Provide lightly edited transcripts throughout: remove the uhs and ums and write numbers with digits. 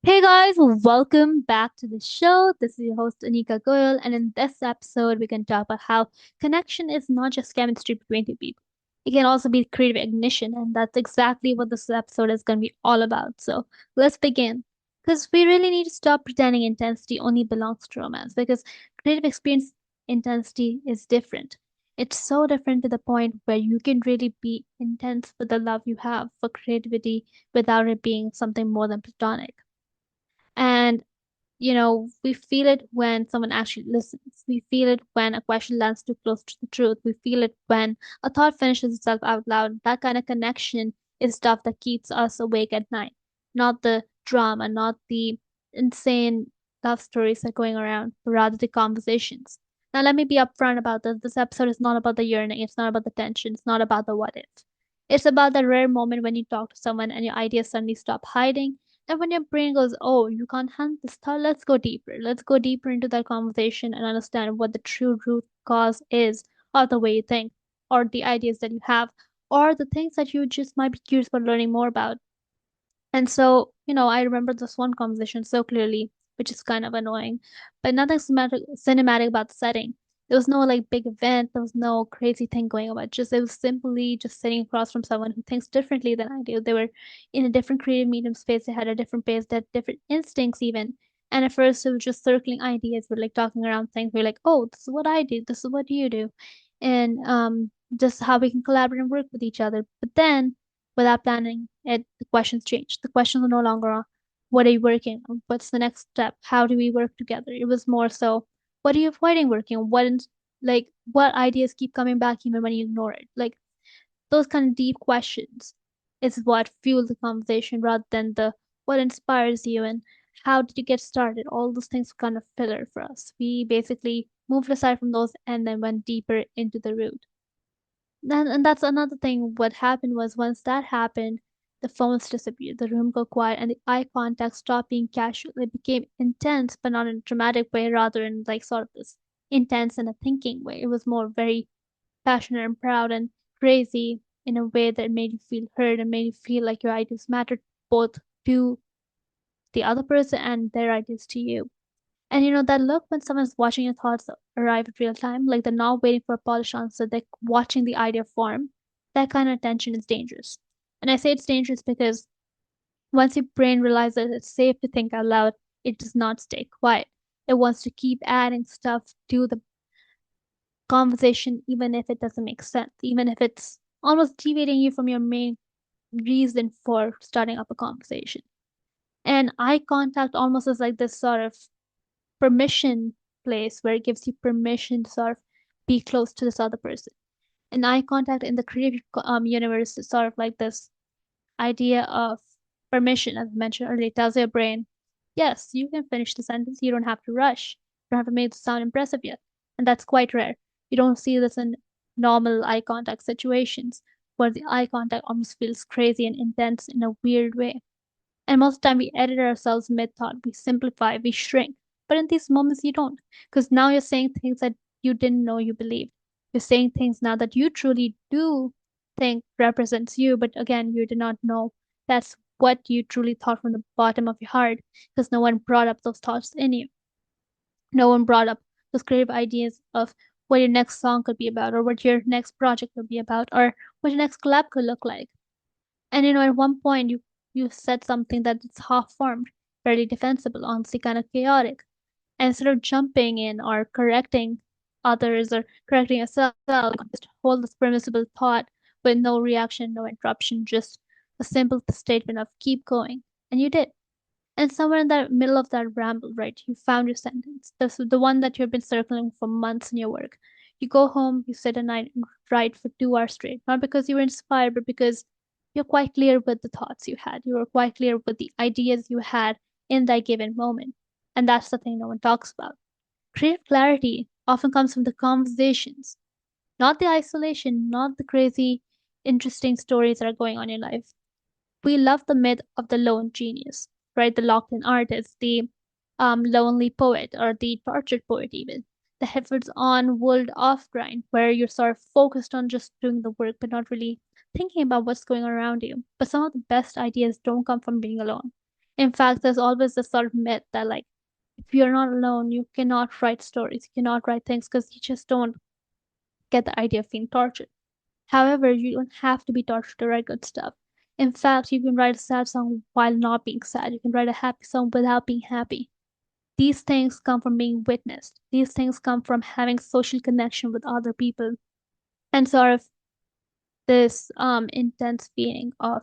Hey guys, welcome back to the show. This is your host Anika Goyal, and in this episode, we can talk about how connection is not just chemistry between two people. It can also be creative ignition, and that's exactly what this episode is going to be all about. So let's begin. Because we really need to stop pretending intensity only belongs to romance, because creative experience intensity is different. It's so different to the point where you can really be intense with the love you have for creativity without it being something more than platonic. And we feel it when someone actually listens. We feel it when a question lands too close to the truth. We feel it when a thought finishes itself out loud. That kind of connection is stuff that keeps us awake at night, not the drama, not the insane love stories that are going around, but rather the conversations. Now, let me be upfront about this. This episode is not about the yearning, it's not about the tension, it's not about the what if. It's about that rare moment when you talk to someone and your ideas suddenly stop hiding and when your brain goes, oh, you can't handle this thought, let's go deeper. Let's go deeper into that conversation and understand what the true root cause is of the way you think, or the ideas that you have, or the things that you just might be curious about learning more about. And so, I remember this one conversation so clearly, which is kind of annoying, but nothing cinematic about the setting. There was no like big event, there was no crazy thing going on. Just it was simply just sitting across from someone who thinks differently than I do. They were in a different creative medium space, they had a different pace, they had different instincts even. And at first it was just circling ideas. We're like talking around things. We're like, oh, this is what I do, this is what you do. And just how we can collaborate and work with each other. But then without planning it, the questions change. The questions are no longer on what are you working on? What's the next step? How do we work together? It was more so, what are you avoiding working on? What ideas keep coming back even when you ignore it? Like those kind of deep questions is what fuel the conversation rather than the what inspires you and how did you get started? All those things were kind of filler for us. We basically moved aside from those and then went deeper into the root. And that's another thing. What happened was once that happened, the phones disappeared, the room got quiet, and the eye contact stopped being casual. It became intense, but not in a dramatic way, rather in like sort of this intense and a thinking way. It was more very passionate and proud and crazy in a way that made you feel heard and made you feel like your ideas mattered both to the other person and their ideas to you. And that look when someone's watching your thoughts arrive at real time, like they're not waiting for a polished answer, they're watching the idea form, that kind of attention is dangerous. And I say it's dangerous because once your brain realizes it's safe to think out loud, it does not stay quiet. It wants to keep adding stuff to the conversation, even if it doesn't make sense, even if it's almost deviating you from your main reason for starting up a conversation. And eye contact almost is like this sort of permission place where it gives you permission to sort of be close to this other person. And eye contact in the creative universe is sort of like this idea of permission, as I mentioned earlier. It tells your brain, yes, you can finish the sentence. You don't have to rush. You don't have to make it sound impressive yet. And that's quite rare. You don't see this in normal eye contact situations where the eye contact almost feels crazy and intense in a weird way. And most of the time, we edit ourselves mid thought, we simplify, we shrink. But in these moments, you don't, because now you're saying things that you didn't know you believed. You're saying things now that you truly do think represents you, but again, you did not know that's what you truly thought from the bottom of your heart, because no one brought up those thoughts in you. No one brought up those creative ideas of what your next song could be about, or what your next project could be about, or what your next collab could look like. And at one point you said something that is half formed, fairly defensible, honestly kind of chaotic. And instead of jumping in or correcting others or correcting yourself, just hold this permissible thought with no reaction, no interruption, just a simple statement of keep going. And you did. And somewhere in the middle of that ramble, right, you found your sentence. The one that you've been circling for months in your work. You go home, you sit at night and write for 2 hours straight, not because you were inspired, but because you're quite clear with the thoughts you had. You were quite clear with the ideas you had in that given moment. And that's the thing no one talks about. Creative clarity often comes from the conversations, not the isolation, not the crazy, interesting stories that are going on in your life. We love the myth of the lone genius, right? The locked in artist, the lonely poet, or the tortured poet, even. The heads on, world off grind, where you're sort of focused on just doing the work, but not really thinking about what's going on around you. But some of the best ideas don't come from being alone. In fact, there's always this sort of myth that, like, if you're not alone, you cannot write stories, you cannot write things because you just don't get the idea of being tortured. However, you don't have to be tortured to write good stuff. In fact, you can write a sad song while not being sad. You can write a happy song without being happy. These things come from being witnessed. These things come from having social connection with other people and sort of this intense feeling of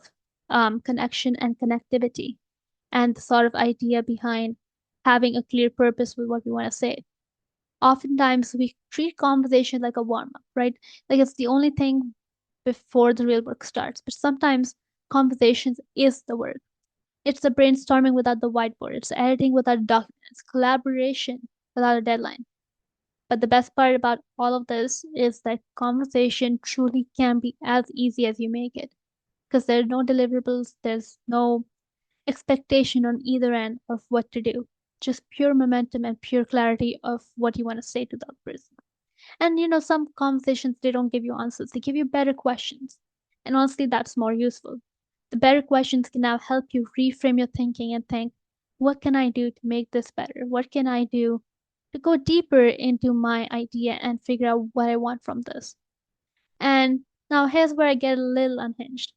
connection and connectivity and the sort of idea behind having a clear purpose with what we want to say. Oftentimes, we treat conversation like a warm up, right? Like it's the only thing before the real work starts. But sometimes conversations is the work. It's the brainstorming without the whiteboard. It's editing without documents, collaboration without a deadline. But the best part about all of this is that conversation truly can be as easy as you make it. Because there's no deliverables, there's no expectation on either end of what to do. Just pure momentum and pure clarity of what you want to say to that person. And some conversations they don't give you answers, they give you better questions. And honestly, that's more useful. The better questions can now help you reframe your thinking and think, what can I do to make this better? What can I do to go deeper into my idea and figure out what I want from this? And now here's where I get a little unhinged.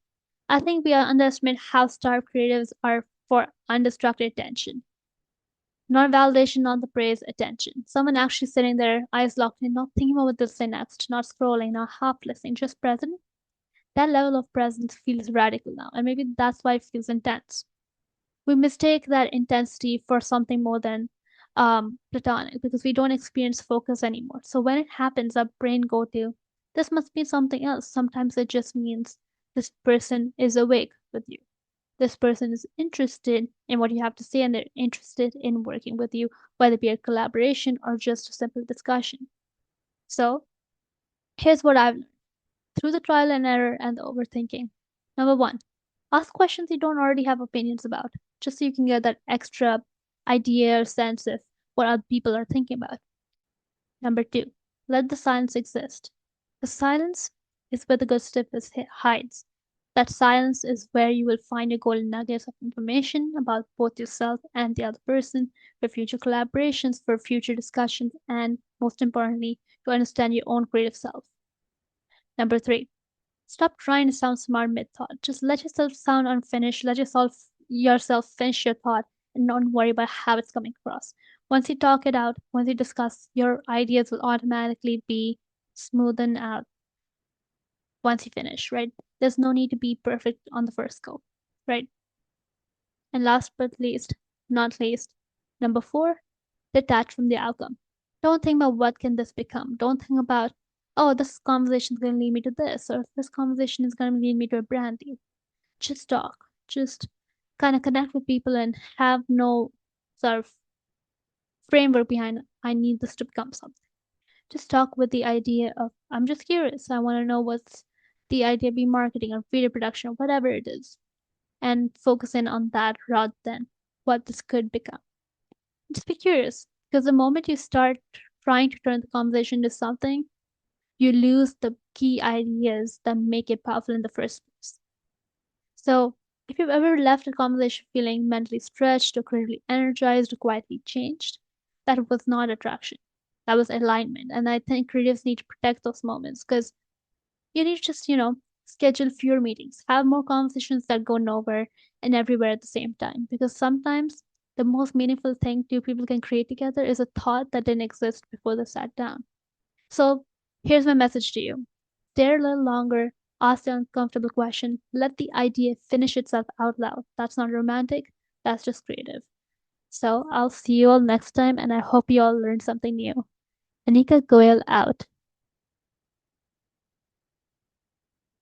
I think we underestimate how starved creatives are for undistracted attention. Not validation, not the praise, attention. Someone actually sitting there, eyes locked in, not thinking about what they'll say next, not scrolling, not half listening, just present. That level of presence feels radical now, and maybe that's why it feels intense. We mistake that intensity for something more than platonic because we don't experience focus anymore. So when it happens, our brain go to this must be something else. Sometimes it just means this person is awake with you. This person is interested in what you have to say and they're interested in working with you, whether it be a collaboration or just a simple discussion. So here's what I've learned through the trial and error and the overthinking. Number one, ask questions you don't already have opinions about, just so you can get that extra idea or sense of what other people are thinking about. Number two, let the silence exist. The silence is where the good stuff hides. That silence is where you will find your golden nuggets of information about both yourself and the other person for future collaborations, for future discussions, and most importantly, to understand your own creative self. Number three, stop trying to sound smart mid-thought. Just let yourself sound unfinished. Let yourself finish your thought and don't worry about how it's coming across. Once you talk it out, once you discuss, your ideas will automatically be smoothened out once you finish, right? There's no need to be perfect on the first go, right? And last but least, not least, number four, detach from the outcome. Don't think about what can this become. Don't think about, oh, this conversation is going to lead me to this, or this conversation is going to lead me to a brand deal. Just talk. Just kind of connect with people and have no sort of framework behind I need this to become something. Just talk with the idea of I'm just curious. I want to know what's the idea be marketing or video production or whatever it is. And focus in on that rather than what this could become. Just be curious. Because the moment you start trying to turn the conversation into something, you lose the key ideas that make it powerful in the first place. So, if you've ever left a conversation feeling mentally stretched or creatively energized or quietly changed, that was not attraction. That was alignment. And I think creatives need to protect those moments because you need to just, schedule fewer meetings, have more conversations that go nowhere and everywhere at the same time. Because sometimes the most meaningful thing two people can create together is a thought that didn't exist before they sat down. So here's my message to you. Stare a little longer, ask the uncomfortable question, let the idea finish itself out loud. That's not romantic, that's just creative. So I'll see you all next time, and I hope you all learned something new. Anika Goyal out.